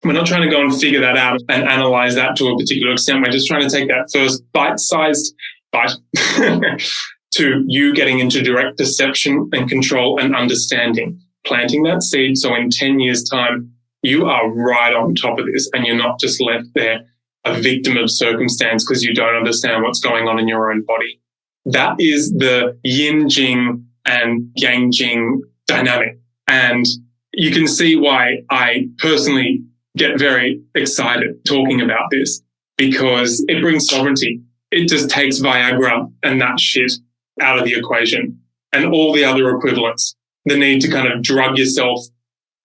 We're not trying to go and figure that out and analyze that to a particular extent. We're just trying to take that first bite-sized bite to you getting into direct perception and control and understanding, planting that seed. So in 10 years' time, you are right on top of this and you're not just left there a victim of circumstance because you don't understand what's going on in your own body. That is the Yin Jing and Yang Jing dynamic. And you can see why I personally get very excited talking about this, because it brings sovereignty. It just takes Viagra and that shit out of the equation and all the other equivalents. The need to kind of drug yourself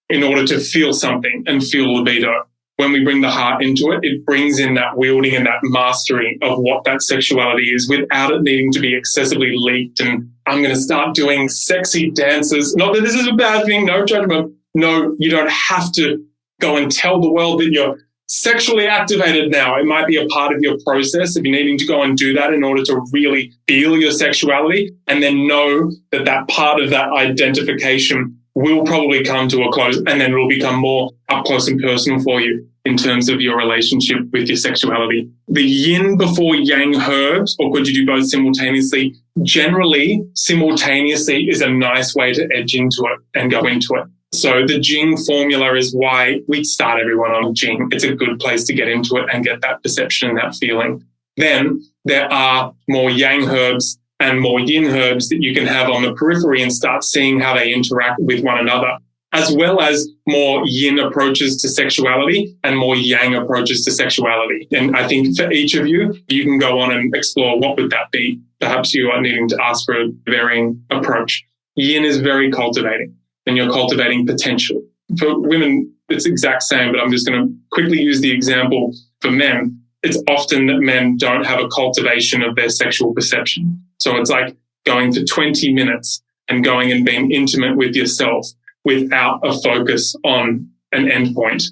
in order to feel something and feel libido. When we bring the heart into it, it brings in that wielding and that mastery of what that sexuality is without it needing to be excessively leaked. And I'm going to start doing sexy dances. Not that this is a bad thing, no judgment. No, you don't have to go and tell the world that you're sexually activated now. It might be a part of your process of you needing to go and do that in order to really feel your sexuality, and then know that that part of that identification will probably come to a close, and then it will become more up close and personal for you in terms of your relationship with your sexuality. The yin before yang herbs, or could you do both simultaneously? Generally, simultaneously is a nice way to edge into it and go into it. So the Jing formula is why we start everyone on Jing. It's a good place to get into it and get that perception and that feeling. Then there are more yang herbs and more yin herbs that you can have on the periphery and start seeing how they interact with one another, as well as more yin approaches to sexuality and more yang approaches to sexuality. And I think for each of you, you can go on and explore what would that be. Perhaps you are needing to ask for a varying approach. Yin is very cultivating, and you're cultivating potential. For women, it's the exact same, but I'm just going to quickly use the example for men. It's often that men don't have a cultivation of their sexual perception. So it's like going for 20 minutes and going and being intimate with yourself without a focus on an endpoint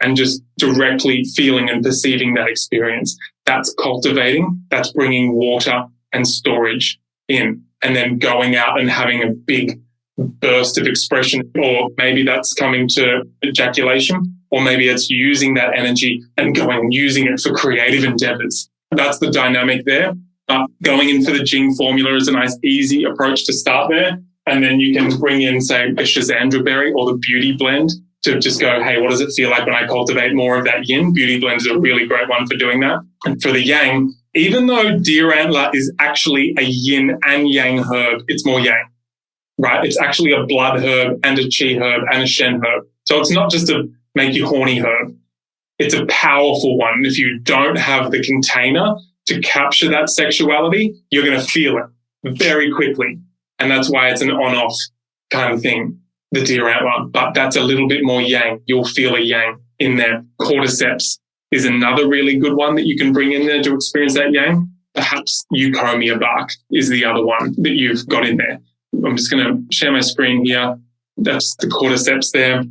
and just directly feeling and perceiving that experience. That's cultivating. That's bringing water and storage in, and then going out and having a big burst of expression, or maybe that's coming to ejaculation, or maybe it's using that energy and going and using it for creative endeavors. That's the dynamic there. Going in for the Jing formula is a nice, easy approach to start there. And then you can bring in, say, a Schisandra berry or the beauty blend to just go, hey, what does it feel like when I cultivate more of that yin? Beauty blend is a really great one for doing that. And for the yang, even though deer antler is actually a yin and yang herb, it's more yang. Right? It's actually a blood herb and a qi herb and a shen herb. So it's not just a make you horny herb. It's a powerful one. And if you don't have the container to capture that sexuality, you're going to feel it very quickly. And that's why it's an on-off kind of thing, the deer antler. But that's a little bit more yang. You'll feel a yang in there. Cordyceps is another really good one that you can bring in there to experience that yang. Perhaps euphomia bark is the other one that you've got in there. I'm just going to share my screen here. That's the cordyceps there.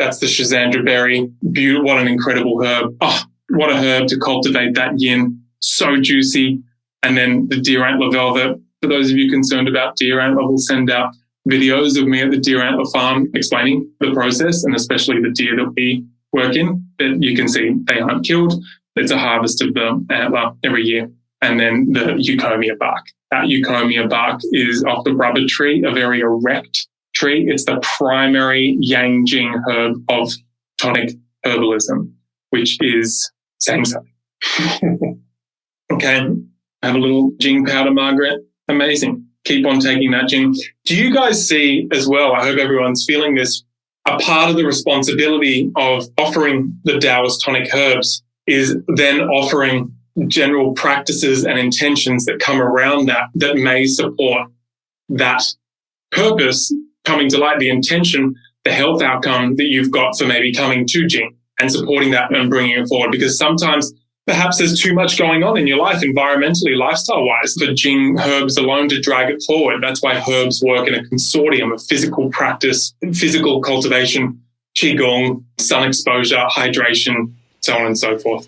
That's the Schisandra berry. What an incredible herb. Oh, what a herb to cultivate that yin. So juicy. And then the deer antler velvet. For those of you concerned about deer antler, we'll send out videos of me at the deer antler farm explaining the process, and especially the deer that we work in, that you can see they aren't killed. It's a harvest of the antler every year. And then the euphomia bark. That euphomia bark is off the rubber tree, a very erect tree. It's the primary yang jing herb of tonic herbalism, which is saying something. Okay, have a little Jing powder, Margaret. Amazing. Keep on taking that, Jing. Do you guys see as well, I hope everyone's feeling this, a part of the responsibility of offering the Daoist tonic herbs is then offering general practices and intentions that come around that may support that purpose coming to light, the intention, the health outcome that you've got for maybe coming to Jing and supporting that and bringing it forward. Because sometimes perhaps there's too much going on in your life, environmentally, lifestyle-wise, for Jing herbs alone to drag it forward. That's why herbs work in a consortium of physical practice, physical cultivation, qigong, sun exposure, hydration, so on and so forth.